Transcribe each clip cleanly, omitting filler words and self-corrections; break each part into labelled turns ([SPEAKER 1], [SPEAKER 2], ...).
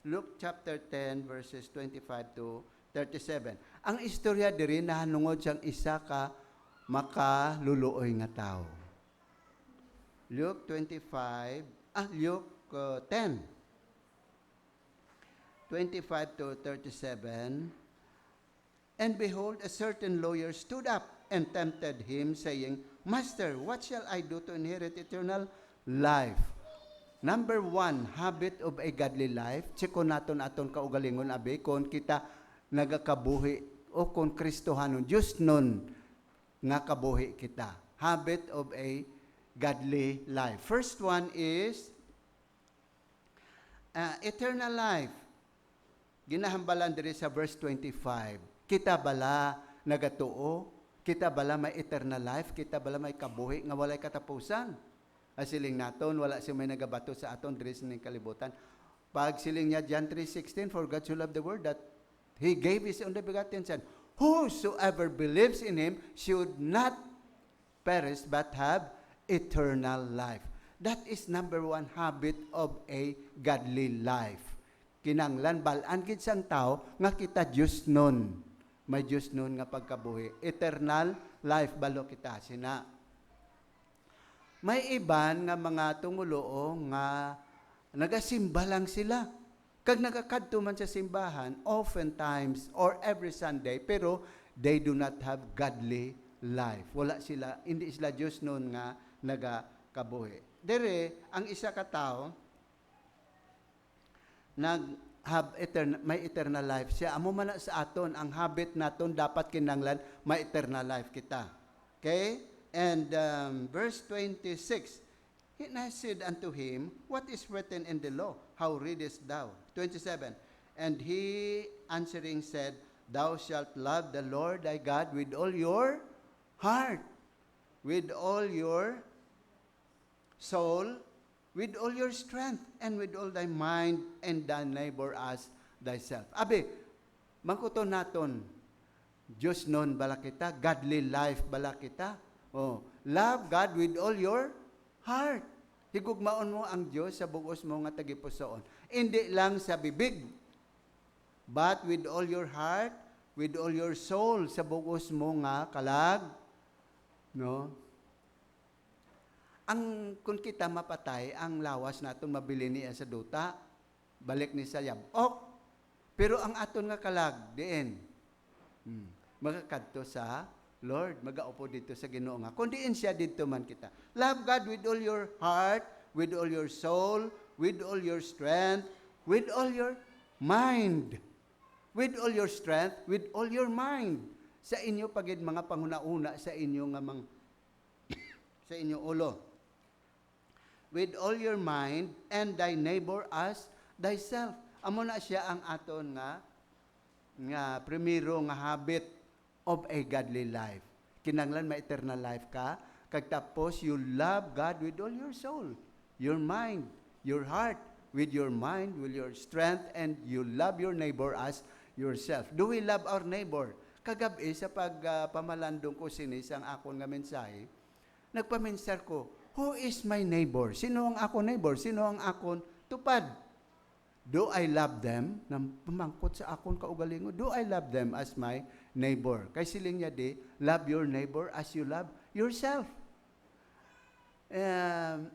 [SPEAKER 1] Luke chapter 10 verses 25 to 37. Ang istorya diri nahanungod siyang isa ka makaluluoy nga tao. Luke 10, 25 to 37. And behold, a certain lawyer stood up and tempted him, saying, Master, what shall I do to inherit eternal life? Number 1, habit of a godly life. Tsiko naton aton kaugalingon abi, kung kita nagakabuhi o kung Kristohanon, Diyos nun nga kabuhi kita. Habit of a godly life. First one is eternal life. Ginahambalan diri sa verse 25. Kita bala nagatuo, kita bala may eternal life, kita bala may kabuhi nga walay katapusan. Asiling naton, wala siya may nagabato sa aton diri sa kalibutan. Pag siling niya, John 3:16, for God so loved the world that He gave His only begotten Son. Whosoever believes in Him should not perish but have eternal life. That is number 1 habit of a godly life. Kinanglan balaan gid sang tao nga kita Dios nun. May Diyos nun nga pagkabuhi. Eternal life balo kita. Sina. May iban nga mga tunguloo nga nagasimba lang sila. Kag nagakadto man sa simbahan, oftentimes or every Sunday, pero they do not have godly life. Wala sila, hindi sila Diyos nun nga nagakabuhi. Dere, ang isa ka tao, may eternal life siya. Amo man sa aton, ang habit naton dapat kinanglan, may eternal life kita. Okay? And verse 26, and I said unto him, what is written in the law? How readest thou? 27, and he answering said, thou shalt love the Lord thy God with all your heart, with all your soul, with all your strength, and with all thy mind, and thy neighbor as thyself. Abi, mangkuton naton, Diyos nun bala kita, godly life bala kita. Oh, love God with all your heart. Higugmaon mo ang Diyos sa bugos mo nga tagipusoon. Hindi lang sa bibig, but with all your heart, with all your soul, sa bugos mo nga kalag. No? Kung kita mapatay, ang lawas naton mabili niya sa duta, balik ni sa yabok. Pero ang aton nga kalag, diin, magakadto sa Lord, magaupo dito sa Ginoo nga. Kung diin siya dito man kita. Love God with all your heart, with all your soul, with all your strength, with all your mind. With all your strength, with all your mind. Sa inyo pagid mga panguna-una sa inyo nga sa inyo ulo. With all your mind, and thy neighbor as thyself. Amo na siya ang aton nga primero nga habit of a godly life. Kinanglan may eternal life ka, kag tapos you love God with all your soul, your mind, your heart, with your mind, with your strength, and you love your neighbor as yourself. Do we love our neighbor? Kagabi sa pagpamalandong ko sinis ang akon nga mensahe, nagpaminsar ko, who is my neighbor? Sino ang akon neighbor? Sino ang akon tupad? Do I love them? Nang pumangkot sa akon kaugalingo, do I love them as my neighbor? Kay siling niya di, love your neighbor as you love yourself.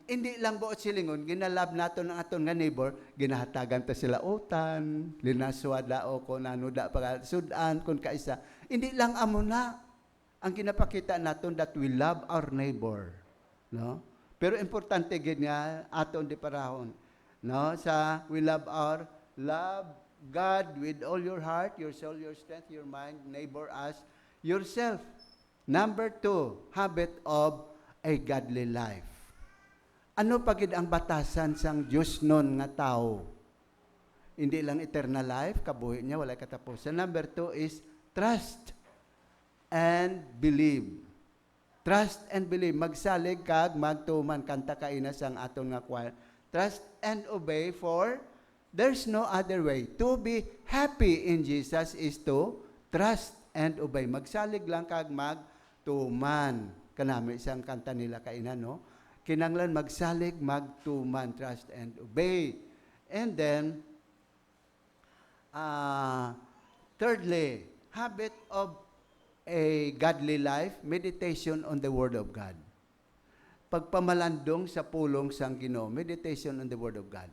[SPEAKER 1] Hindi lang buot silingon, ginalab nato ng aton nga neighbor, ginahatagan ta sila utan, linaswada o kung nanuda para sudan, kung kaisa. Hindi lang amo na ang ginapakita naton that we love our neighbor. No? Pero importante gid nga aton di parahon. No, we love God with all your heart, your soul, your strength, your mind, neighbor as yourself. Number 2, habit of a godly life. Ano pagid ang batasan sang Diyos nun nga tao? Hindi lang eternal life, kabuhi niya, walay katapusan. Number 2 is trust and believe. Trust and believe. Magsalig kag magtuman kanta kaina sang aton nga choir. Trust and obey, for there's no other way. To be happy in Jesus is to trust and obey. Magsalig lang kag magtuman. Kanami isang kanta nila kainan, no? Kinanglan magsalig, magtuman, trust and obey. And then, Ah, thirdly, habit of a godly life, meditation on the Word of God. Pagpamalandong sa pulong sang Ginoo, meditation on the Word of God.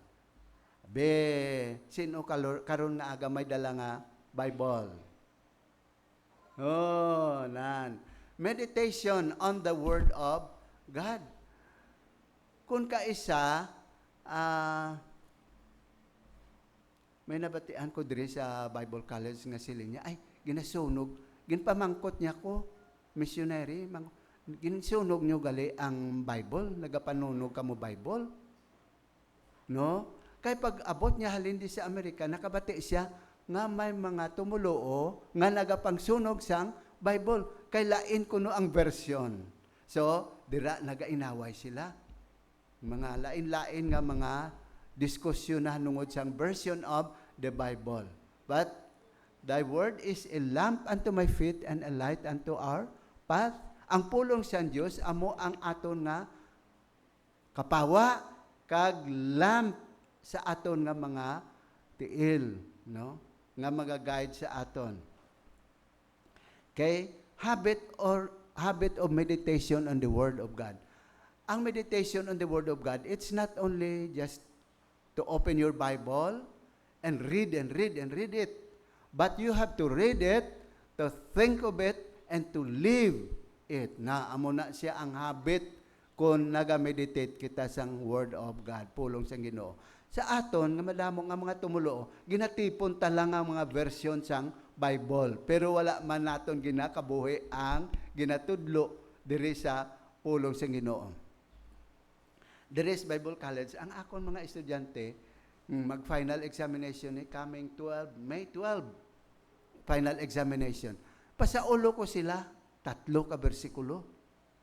[SPEAKER 1] Sino karon nga aga may dala nga Bible? Oh, nan. Meditation on the Word of God. Kung kaisa, may nabatian ko diri sa Bible College nga siling niya, ay, ginasunog, ginpamangkot niya ko, missionary, ginsunog niyo gali ang Bible, nagapanunog ka mo Bible. No? Kay pag abot niya halin di sa Amerika, nakabati siya nga may mga tumuloo nga nagapangsunog sang Bible. Kay lain kuno ang version. So, dira nagainaway sila. Mga lain-lain nga mga diskusyon na nungod sang version of the Bible. But thy word is a lamp unto my feet and a light unto our path. Ang pulong sang Dios amo ang aton nga kapawa kag lamp sa aton nga mga tiil, no? Nga maga-guide sa aton. Okay? Habit of meditation on the Word of God. Ang meditation on the Word of God, it's not only just to open your Bible and read it. But you have to read it, to think of it, and to live it. Na amo na siya ang habit kung naga-meditate kita sang Word of God, pulong sang Ginoo. Sa aton, nga madamo nga mga tumulo, ginatipon ta lang ang mga version sang Bible. Pero wala man naton ginakabuhi ang ginatudlo diri sa pulong sang Ginoo. Diri sa Bible College, ang akon mga estudyante, mag-final examination ni coming May 12, final examination. Pasaulo ko sila, 3 ka bersikulo.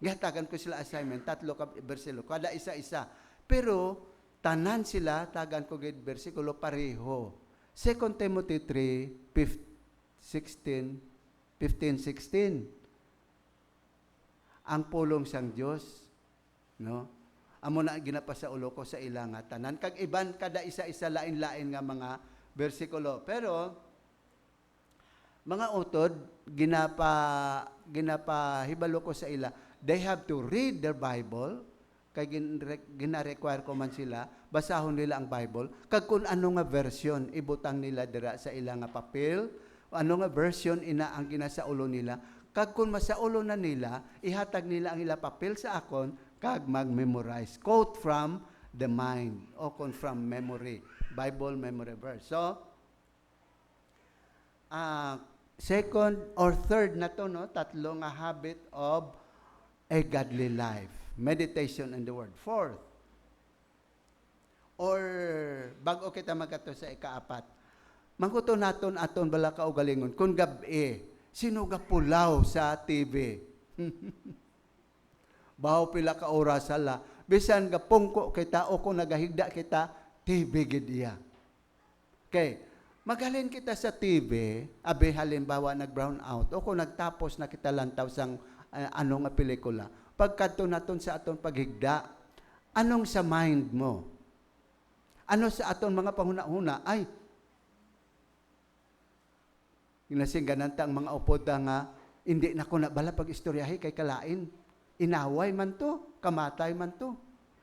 [SPEAKER 1] Gihatagan ko sila assignment, 3 ka bersikulo, kada isa-isa. Pero, tanan sila, tagan ko gid bersikulo pareho. 2 Timothy 3, 15-16. Ang pulong sang Dios, no? Amo na ginapasa ulo ko sa ilang tanan. Kag iban kada isa-isa lain-lain nga mga bersikulo. Pero mga utod ginapahibalo ko sa ila. They have to read their Bible. Kay gina-require ko man sila basahon nila ang Bible. Kag kun ano nga version ibutang nila dira sa ilang papel, ano nga version ina ang ginasaulo nila. Kag kun masaulo na nila, ihatag nila ang ila papel sa akon kag mag-memorize. Quote from the mind o from memory. Bible memory verse. So, second or third na to, no? 3 nga habit of a godly life. Meditation in the Word. Fourth, or bago kita magkato sa ika-4, mangkuto naton aton bala kaugalingon, kung gabi, sino gapulaw sa TV? Bahaw pila ka oras sala. Bisan ka pungko kita o kung nagahigda kita, TV gidiya. Okay. Magalin kita sa TV, abi halimbawa nag-brown out, o kung nagtapos na kita lantaw sang anong nga pelikula, pagkanto naton sa aton paghigda, anong sa mind mo? Ano sa aton mga panghuna-huna? Ay, ginasingganan ta ang mga upod nga, hindi na ko nabala pag-istoryahe kay kalain. Inaway man to, kamatay man to.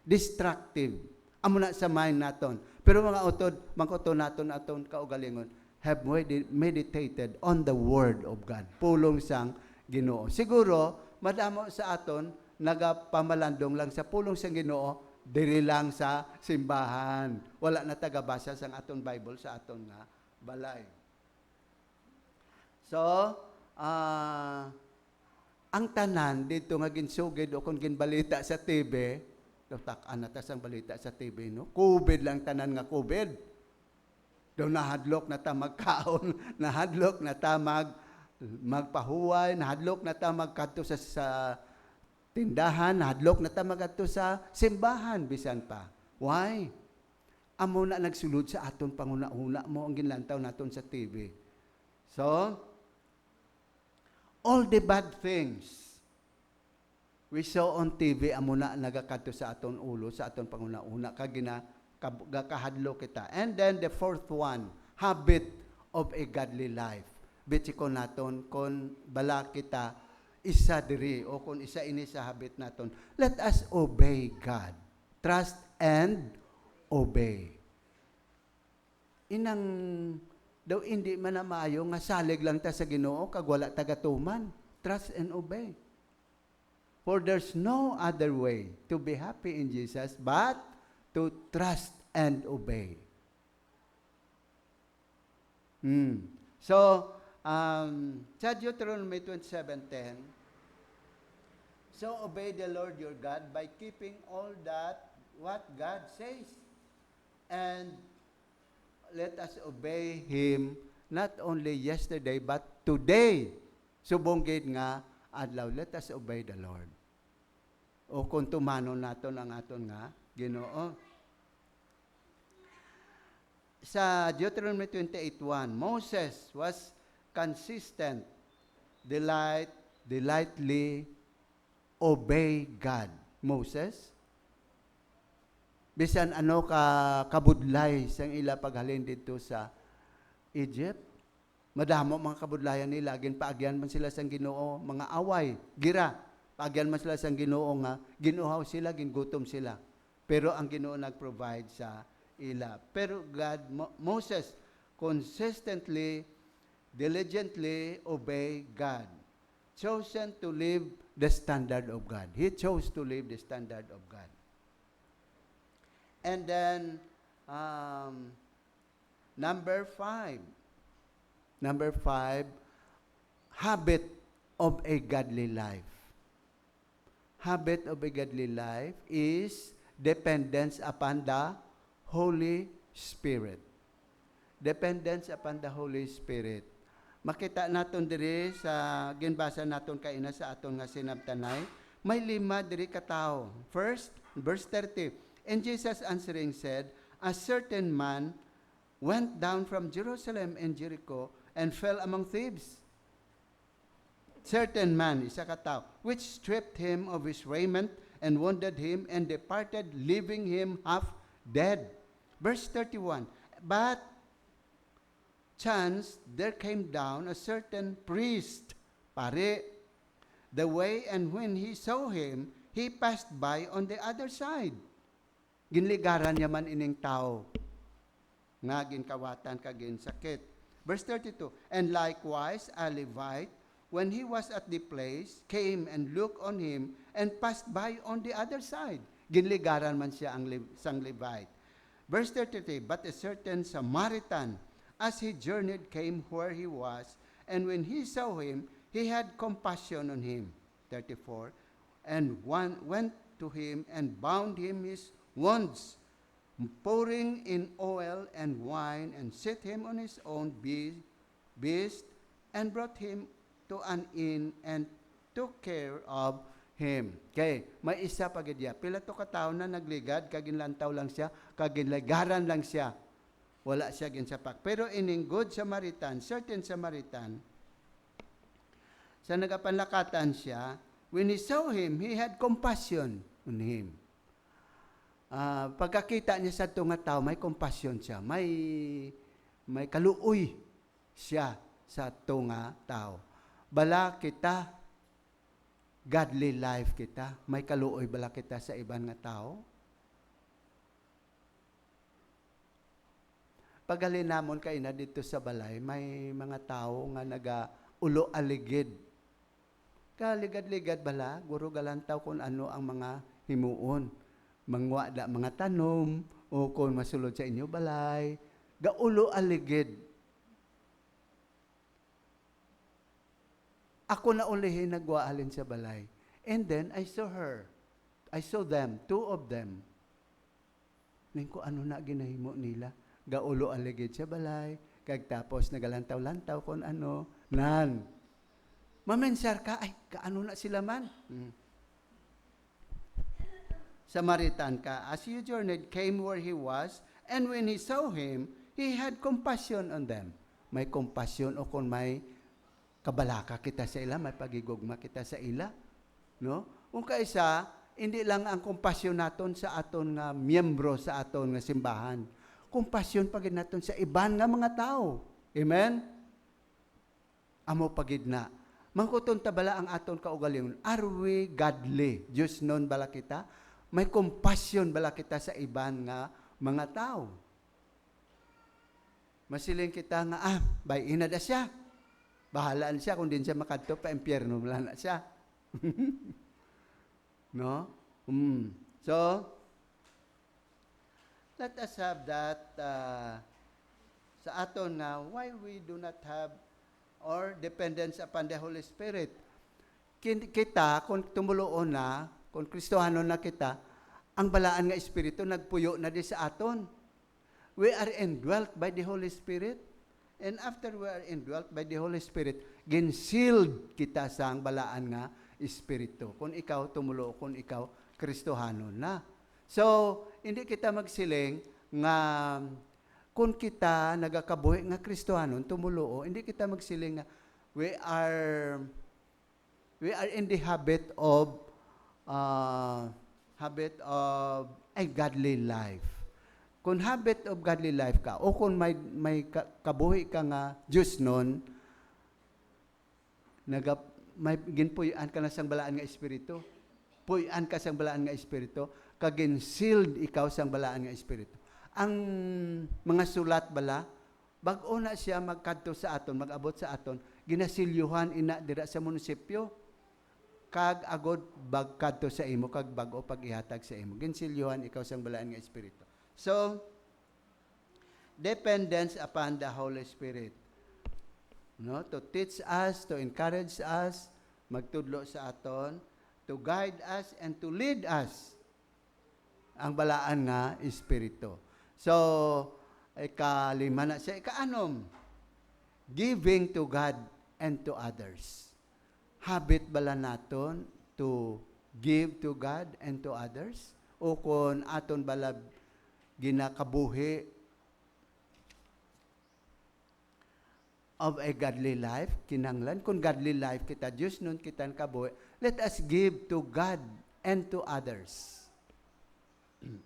[SPEAKER 1] Destructive. Amo na sa mind naton. Pero mga utod, mangkuto naton aton kaugalingon, have meditated on the Word of God. Pulong sang Ginoo. Siguro, madamo sa aton, nagapamalandong lang sa pulong sang Ginoo, diri lang sa simbahan. Wala na tagabasa sang aton Bible sa aton nga balay. So, ang tanan dito nga ginsugid o kung ginbalita sa TV, tak-an na tas ang balita sa TV, no? COVID lang tanan nga COVID. Daw nahadlok na ta magkaon, nahadlok na ta magpahuway, nahadlok na ta magkadto sa tindahan, nahadlok na ta magkadto sa simbahan bisan pa. Why? Amo na nagsulod sa aton panguna-una mo ang ginlantaw naton sa TV. So, all the bad things we saw on TV, amo na nagakadto sa aton ulo, sa aton panguna-una, kagina gakahadlo kita. And then the fourth one, habit of a godly life. Bitiko naton kon bala kita isa diri o kung isa ini sa habit naton. Let us obey God. Trust and obey. Inang daw hindi man na maayo nga salig lang ta sa Ginoo kag wala tagatuman. Trust and obey. For there's no other way to be happy in Jesus but to trust and obey. So, sa Deuteronomy 27:10, so obey the Lord your God by keeping all that what God says. And let us obey Him not only yesterday but today. Subong gid nga adlaw, let us obey the Lord. O kung tumano naton ang aton nga Ginoo. Sa Deuteronomy 28:1, Moses was consistent, delightly obey God. Moses, bisan ano ka kabudlay sang ila paghalin dito sa Egypt, madamo mga kabudlayan nila, ginpaagyan man sila sang Ginoo, mga away, gira, paagyan man sila sang Ginoo nga, ginuhaw sila, gingutom sila. Pero ang Ginoo nag-provide sa ila. Pero Moses consistently, diligently obey God. Chosen to live the standard of God. He chose to live the standard of God. And then, number 5, habit of a godly life. Habit of a godly life is dependence upon the Holy Spirit. Dependence upon the Holy Spirit. Makita naton diri sa ginbasa naton kaina sa aton nga sinabtanay, may 5 diri ka tawo. First, verse 30. And Jesus answering said, a certain man went down from Jerusalem and Jericho and fell among thieves. Certain man, isa ka tao, which stripped him of his raiment and wounded him and departed, leaving him half dead. Verse 31. But chance there came down a certain priest, pare, the way, and when he saw him, he passed by on the other side. Ginligaran niya man ining tao nga ginkawatan kagin sakit. Verse 32, and likewise a Levite, when he was at the place, came and looked on him and passed by on the other side. Ginligaran man siya ang sang Levite. Verse 33, but a certain Samaritan, as he journeyed, came where he was, and when he saw him, he had compassion on him. 34, and one went to him and bound him his wounds, pouring in oil and wine, and set him on his own beast, and brought him to an inn, and took care of him. Okay, may isa pa gidya. Pila to ka tawo na nagligad, kaginlantaw lang siya, kaginlagaran lang siya. Wala siya ginsapak. Pero ining good Samaritan, certain Samaritan, sa nagapanlakatan siya, when he saw him, he had compassion on him. Pagkakita niya sa tunga tao, may compassion siya, may kaluoy siya sa tunga tao. Bala kita, godly life kita, may kaluoy bala kita sa ibang nga tao. Pagalinamon kayo na dito sa balay, may mga tao nga naga-ulo aligid. Kaligad-ligad bala, guro galantaw kung ano ang mga himuon. Mangwada mga tanom, o kung masulod sa inyo balay, gaulo aligid. Ako na ulihin nagwaalin sa balay. And then, I saw them, 2 of them. Ning ko ano na ginahimo nila. Gaulo aligid sa balay, kag tapos nagalantaw-lantaw kung ano, nan. Mamensar ka, ay, kaano na sila man? Samaritan ka, as he journeyed, came where he was, and when he saw him, he had compassion on them. May compassion o kung may kabalaka kita sa ila, may pagigugma kita sa ila. No? Kung kaisa, hindi lang ang compassion naton sa aton nga miyembro sa aton nga simbahan. Compassion pagin naton sa iban nga mga tao. Amen? Amo pagid na. Mangkuton tabala ang aton kaugalingon. Are we godly? Diyos nun bala kita? May compassion bala kita sa iban nga mga tao? Masiling kita nga, bay ina da siya. Bahalaan siya kung din siya makadto pa impyerno, wala na siya. No? So, let us have that sa aton na why we do not have or dependence upon the Holy Spirit. Kita, kung tumuloon na, kung Kristohano na kita, ang balaan nga Espiritu, nagpuyo na di sa aton. We are indwelt by the Holy Spirit. And after we are indwelt by the Holy Spirit, ginsealed kita sa ang balaan nga Espiritu. Kung ikaw tumulo, kung ikaw Kristohano na. So, hindi kita magsiling nga kung kita nagakabuhi nga Kristohano, tumulo, hindi kita magsiling nga we are in the habit of a godly life. Kung habit of godly life ka, o kung may kabuhi ka nga Diyos nun, may ginpuyan ka na sang balaan nga Espiritu. Puyan ka sang balaan nga Espiritu, kagin-sealed ikaw sang balaan nga Espiritu. Ang mga sulat bala, bag-o na siya magkadto sa aton, mag-abot sa aton, ginasilyuhan ina dira sa munisipyo, kag agod bagkadto sa imo, kag bag-o pag-ihatag sa imo. Ginsilyuhan ikaw sang balaan nga Espiritu. So, dependence upon the Holy Spirit. No? To teach us, to encourage us, magtudlo sa aton, to guide us, and to lead us. Ang balaan nga Espiritu. So, ikalima na siya. Ikaanom, giving to God and to others. Habit bala naton to give to God and to others? O kung aton bala ginakabuhi of a godly life, kinanglan, kung godly life kita, Diyos nun kita kabuhi, let us give to God and to others.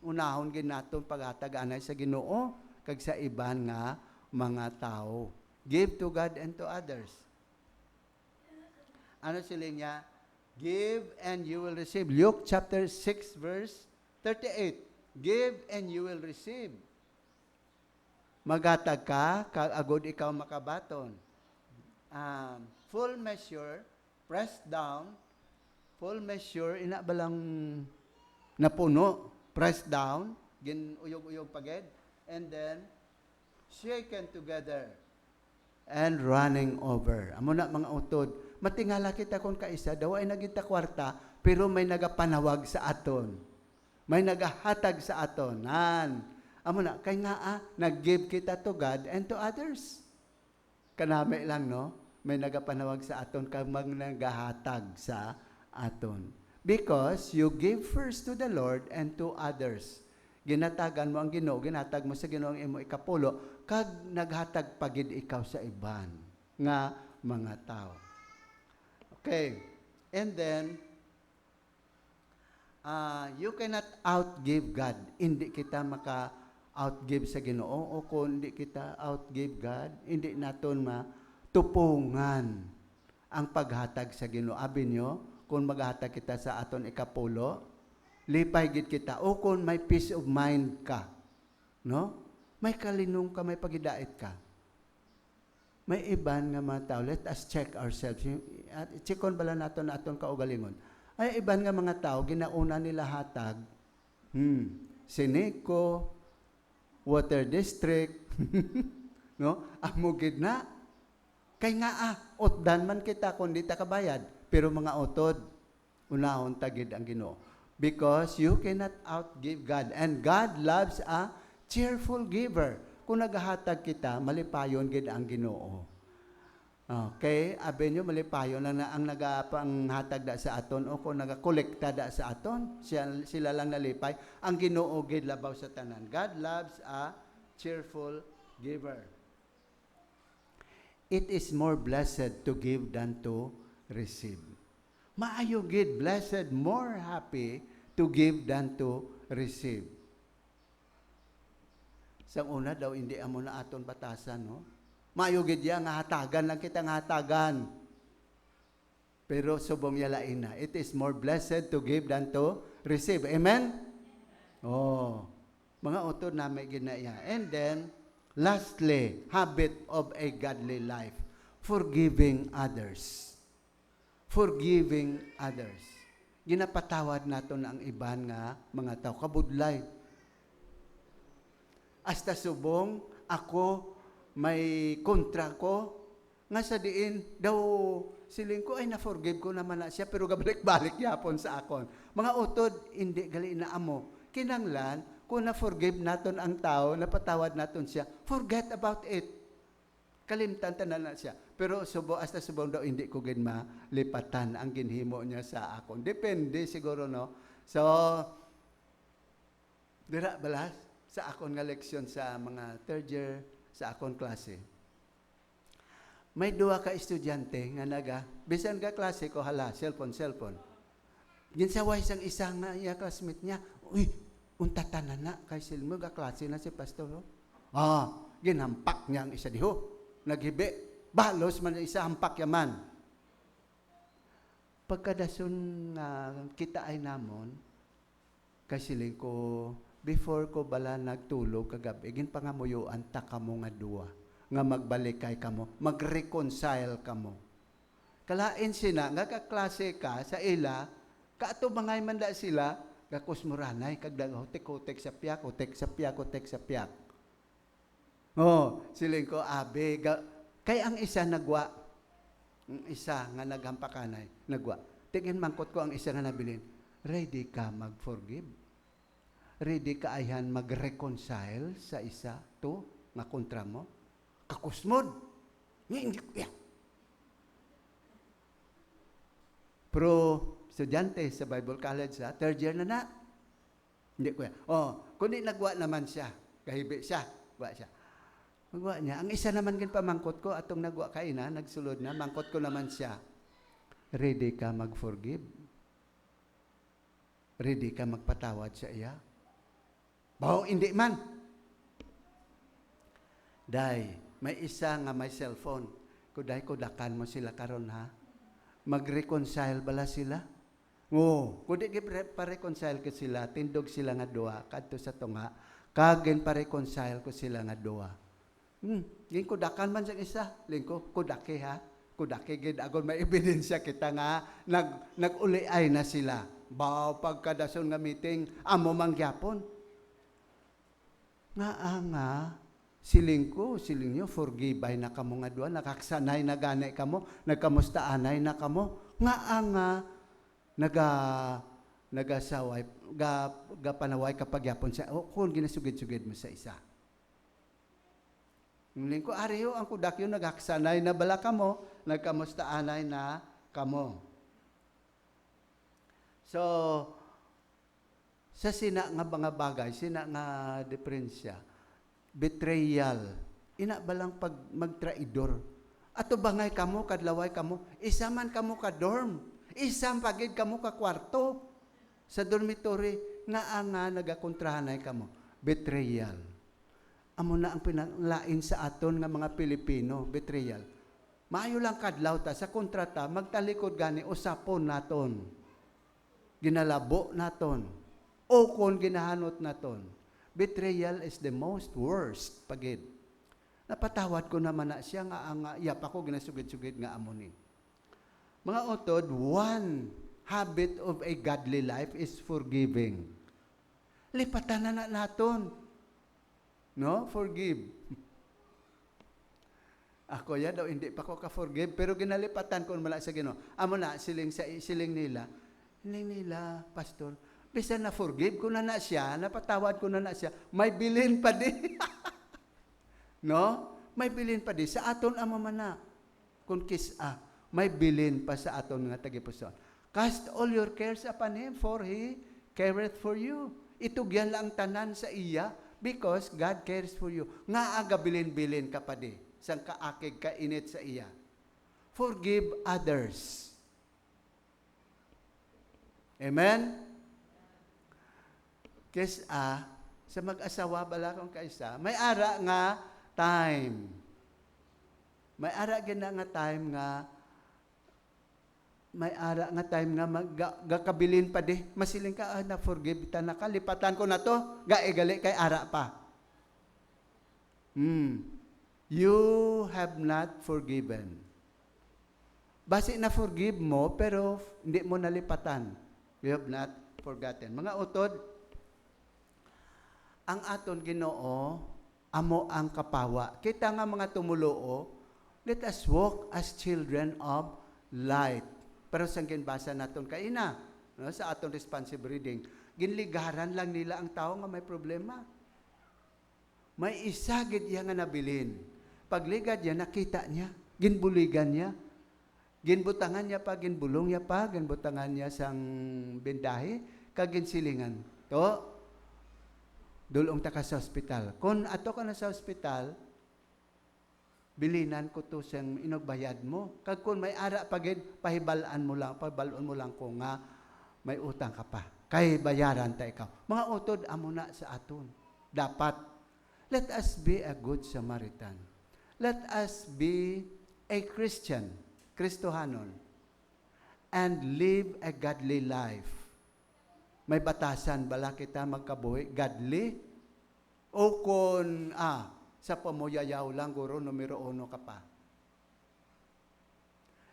[SPEAKER 1] Unahon ginaton paghatag-anay sa Ginoo kag sa iban nga mga tao. Give to God and to others. Ano sila niya? Give and you will receive. Luke chapter 6 verse 38. Give and you will receive. Maghatag ka, kag agod ikaw makabaton. Full measure, pressed down, full measure, ina balang napuno, pressed down, ginuyog-uyog paged, and then shaken together and running over. Amo na mga utod. Matingala kita kung kaisa, daw ay nagita kwarta, pero may nagapanawag sa aton. May nagahatag sa aton. Amo na, kay nga nag-give kita to God and to others. Kanami lang, no? May nagapanawag sa aton, kag nagahatag sa aton. Because you give first to the Lord and to others. Ginatagan mo ang Ginoo, ginatag mo sa Ginoo ang imo ikapulo, kag naghatag pagid ikaw sa iban nga mga tao. Okay. And then, you cannot outgive God. Hindi kita maka-outgive sa Ginoo, o kung hindi kita outgive God, hindi naton matupungan ang paghatag sa Ginoo. Abi nyo, kung maghatag kita sa aton ikapulo, lipay gid kita, o kung may peace of mind ka, no? May kalinong ka, may pagidait ka. May iban nga mga tao, let us check ourselves. At checkon bala naton kaugalingon. Ay iban nga mga tao, ginauna nila hatag, Sineco, Water District, no? Amugid na. Kay nga otdan man kita kung di ta kabayad, pero mga otod, unahon tagid ang Ginoo. Because you cannot outgive God. And God loves a cheerful giver. Kung naghahatag kita, malipayon gid ang Ginoo. Okay, abi nyo, malipayon lang na ang nagapanghatag da sa aton, o kung nagakolekta da sa aton, sila lang nalipay. Ang Ginoo gid labaw sa tanan. God loves a cheerful giver. It is more blessed to give than to receive. Maayo gid, blessed, more happy to give than to receive. Sa una daw, hindi amo na aton batasan, no? Mayugid ya nga hatagan lang kita nga hatagan. Pero subong yalain na. It is more blessed to give than to receive. Amen? Oh. Mga utod na may ginaya. And then, lastly, habit of a godly life. Forgiving others. Forgiving others. Ginapatawad nato ang iban nga mga tao. Kabudlay. Hasta subong, ako, may kontra ko, nga sa diin, daw siling ko, ay na-forgive ko naman na siya, pero gabalik-balik yapon sa akon. Mga utod, hindi gali na amo. Kinanglan, kung na-forgive naton ang tao, napatawad naton siya, forget about it. Kalimtan na siya. Pero hasta subong daw, hindi ko gin malipatan ang ginhimo niya sa akon. Depende siguro, no? So, dira balas, sa akon nga leksyon sa mga third year, sa akong klase. May duwa ka estudyante nga naga, bisan ka klase ko, hala, cellphone. Ginsaway sang isang nga iya classmate niya, uy, untatanan na, kay silmo, ga klase na si pastor. Ginampak niya ang isa diho. Naghibi, balos man isa hampak yaman. Pagkadason nga kita ay namon, kay siling ko, before ko bala nagtulog kagabi, igin pangamuyuan ta kamo nga duwa, nga magbalik kay kamo, mag-reconcile kamo. Kalain sina, nga kaklase ka sa ila, kaato bangay manda sila, kakusmuranay, kagdag hotek-hotek sa piyak, hotek sa piyak. Siling ko, abe, kay ang isa nagwa, ang isa nga naghampakanay, nagwa. Tingin mangkot ko ang isa nga nabilin, ready ka mag-forgive? Ready ka ayan mag-reconcile sa isa to nga kontra mo? Kakusmod. Hindi ko yan. Pro estudyante sa Bible College, third year na. Hindi ko yan. Kundi nagwa naman siya. Kahibi siya. Gwa siya. Magwa niya. Ang isa naman kin pamangkot ko, atong nagwa kayo na, nagsulod na, mangkot ko naman siya. Ready ka mag-forgive? Ready ka magpatawad sa iya? Bawo, hindi man. Day, may isa nga may cellphone. Kuday, kudakan mo sila karon ha? Mag-reconcile bala sila? Kuday, pa-reconcile ko sila, tindog sila nga doa, kadto sa tunga, kagin pa-reconcile ko sila nga doa. Yung kudakan man sa isa, lingko, kudake ha? Kudake, agon may ebidensya kita nga, nag-uliay na sila. Bawo, pagkadason nga meeting, amo mangyapon. Nga, siling nyo, forgive na kamo nga doon, nakaksanay na ganay kamo, nagkamustaanay na kamo, nga, nagasaway, panaway kapag yapon sa, kung ginasugid-sugid mo sa isa. Siling ko, ariyo, ang kudak yun, nagkaksanay na bala kamo, nagkamustaanay na kamo. So, sa sina nga mga bagay, sina nga diferensya, betrayal, ina balang pag magtraidor. Ato bangay kamo, kadlaway kamo, isa man kamo ka dorm, isang pagid kamo ka kwarto, sa dormitory, nga nagakontrahanay kamo. Betrayal. Amo na ang pinalain sa aton nga mga Pilipino, betrayal. Maayo lang kadlaw ta, sa kontrata, magtalikod gani, usapon naton. Ginalabo naton. O kung ginahanot naton. Betrayal is the most worst pagid. Napatawad ko naman na siya nga ang iyap ako ginasugid-sugid nga amonin. Mga utod, one habit of a godly life is forgiving. Lipatan na naton. No? Forgive. Ako ya daw hindi pa ko ka-forgive pero ginalipatan ko mala sa Ginoo. Amo na siling nila, pastor, bisan na forgive ko na siya, napatawad ko na siya, may bilin pa di. No? May bilin pa di. Sa aton amo man na. Kung may bilin pa sa aton nga tagipuson. Cast all your cares upon Him, for He careth for you. Itugyan lang tanan sa iya, because God cares for you. Nga aga bilin-bilin ka pa di. Sang kaakig ka init sa iya. Forgive others. Amen? Sa mag-asawa bala kong kaisa, may ara nga time. May ara gid na nga time nga gakabilin pa di. Masiling ka, na forgive ta na kalipatan ko na to, gaegali kay ara pa. You have not forgiven. Basi na forgive mo, pero hindi mo nalipatan. You have not forgotten. Mga utod, ang aton Ginoo, amo ang kapawa. Kita nga mga tumuloo, let us walk as children of light. Pero sa ginbasa naton kaina, no, sa aton responsive reading, ginligaran lang nila ang tao nga may problema. May isa gid iya nga nabilin. Pagligad niya, nakita niya, ginbuligan niya, ginbutangan niya pa, ginbulong niya pa, ginbutangan niya sang bindahe, kaginsilingan. To, dulong ta ka sa ospital. Kung ato ka na sa ospital, bilinan ko to siyang inogbayad mo. Kag kung may ara pagid, pabalon mo lang ko nga may utang ka pa. Kay bayaran ta ikaw. Mga utod, amo na sa aton. Dapat, let us be a good Samaritan. Let us be a Christian, Kristohanon, and live a godly life. May batasan bala kita magkabuhi, godly? O kung, sa pamuyayaw lang, guro, numero 1 ka pa.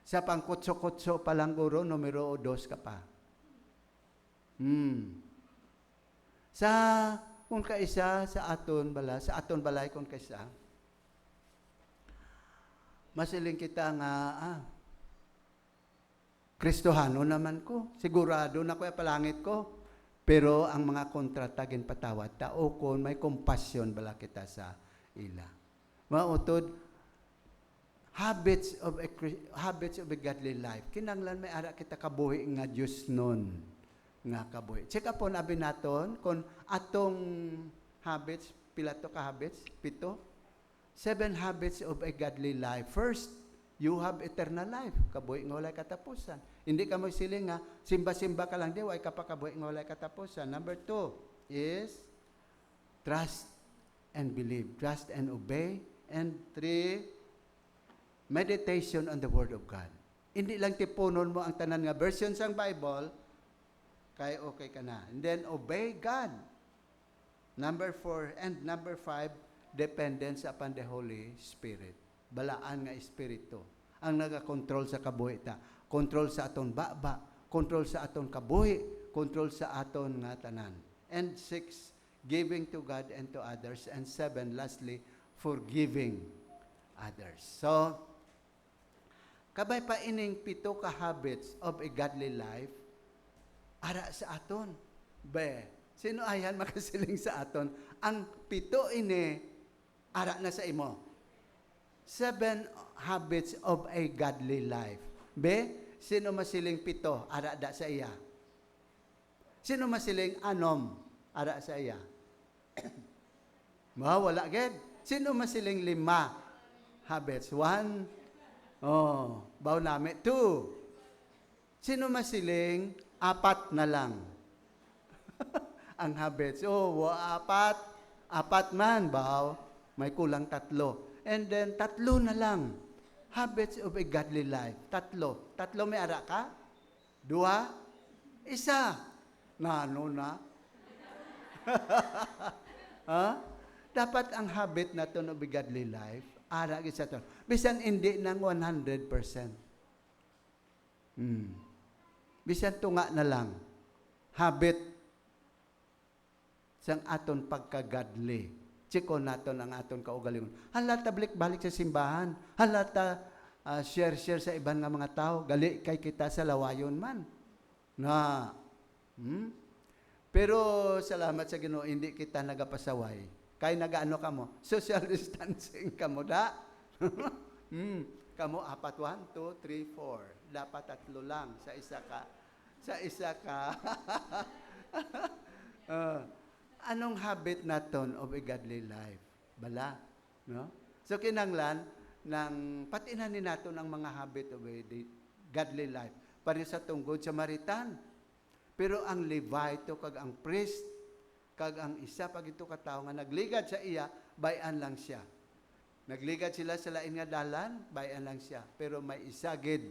[SPEAKER 1] Sa pangkutso-kutso pa lang, guro, numero 2 ka pa. Sa, kung kaisa, sa aton balay kung kaisa, masiling kita nga, Kristohano naman ko, sigurado na ko palangit ko, pero ang mga kontrata ginpatawad ta, o kung may kompasyon bala kita sa ila. Mga utod, habits of a godly life. Kinanglan may ara kita kabuhi nga Diyos nun. Nga kabuhi. Check up on abi naton, kung atong habits, pila to ka habits? 7 habits of a godly life. First, you have eternal life. Kabuhi nga walay katapusan. Hindi ka magsiling nga, simba-simba ka lang di, way ka pa kabuhi nga walay katapusan. Number 2 is, trust and believe. Trust and obey. And 3, meditation on the Word of God. Hindi lang tipunon mo ang tanan nga version sang Bible, kaya okay ka na. And then, obey God. Number 4, and number 5, dependence upon the Holy Spirit. Balaan nga Espiritu. Ang nagakontrol sa kabuhi ta. Control sa aton baba. Control sa aton kabuhi. Control sa aton nga tanan. And 6, giving to God and to others. And 7, lastly, forgiving others. So, kabay pa ining 7 ka habits of a godly life, ara sa aton. Sino ayan makasiling sa aton? Ang 7 ini, ara na sa imo. 7 habits of a godly life. Sino masiling 7? Ara da sa iya. Sino masiling 6? Ara sa iya. Wala agad. Sino masiling 5 habits? 1. Baw nami. 2. Sino masiling 4 na lang? Ang habits. 4 man, baw. May kulang 3. And then, 3 na lang. Habits of a godly life. 3 may ara ka? 2? 1. Ano na? Dapat ang habit na to of a godly life, ara gisa to. Bisan hindi ng 100%. Bisan tunga na lang. Habit sang aton pagka-godly. Chiko naton ang aton kaugalingon. Halata balik-balik sa simbahan. Halata share sa iban nga mga tao. Gali kay kita sa lawayon man. Pero salamat sa Ginoo, hindi kita nagapasaway. Kay nagaano ka mo? Social distancing ka mo, da? Kamo 4, 1, 2, 3, 4. Dapat 3 lang. Sa isa ka. Anong habit naton of a godly life? Bala. No? So kinanglan, patinan ni naton ang mga habit of a godly life. Para sa tunggod sa Samaritan. Pero ang Levite, kag ang priest, kag ang isa pag ito katao nga nagligad sa iya, bayan lang siya. Nagligad sila sa lain nga dalan, bayan lang siya. Pero may isa gid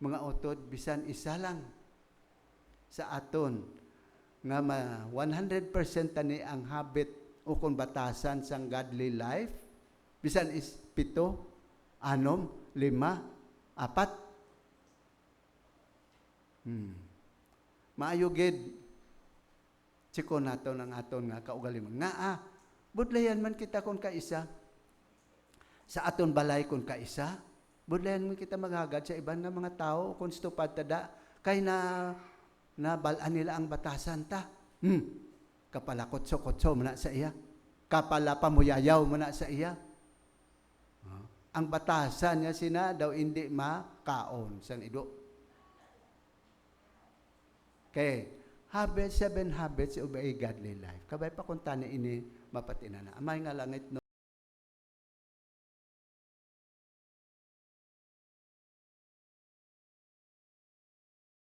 [SPEAKER 1] mga utod, bisan isa lang sa aton nga 100% tani ang habit o kung batasan sang godly life, bisan is 7, 6, 5, 4. Maayo gid tsiko nato ng aton nga kaugalingon. Budlayan man kita kung kaisa. Sa aton balay kung kaisa, budlayan man kita maghagad sa iban nga mga tao kung stupad tada kay na balaan nila ang batasan ta. Kapala kotso-kotso muna sa iya. Kapala pamuyayaw muna sa iya. Ang batasan niya sina daw hindi makaon sang ido. Okay. 7 habits of a godly life. Kabay pa kung tani ini mapatinana. Amay nga langit no.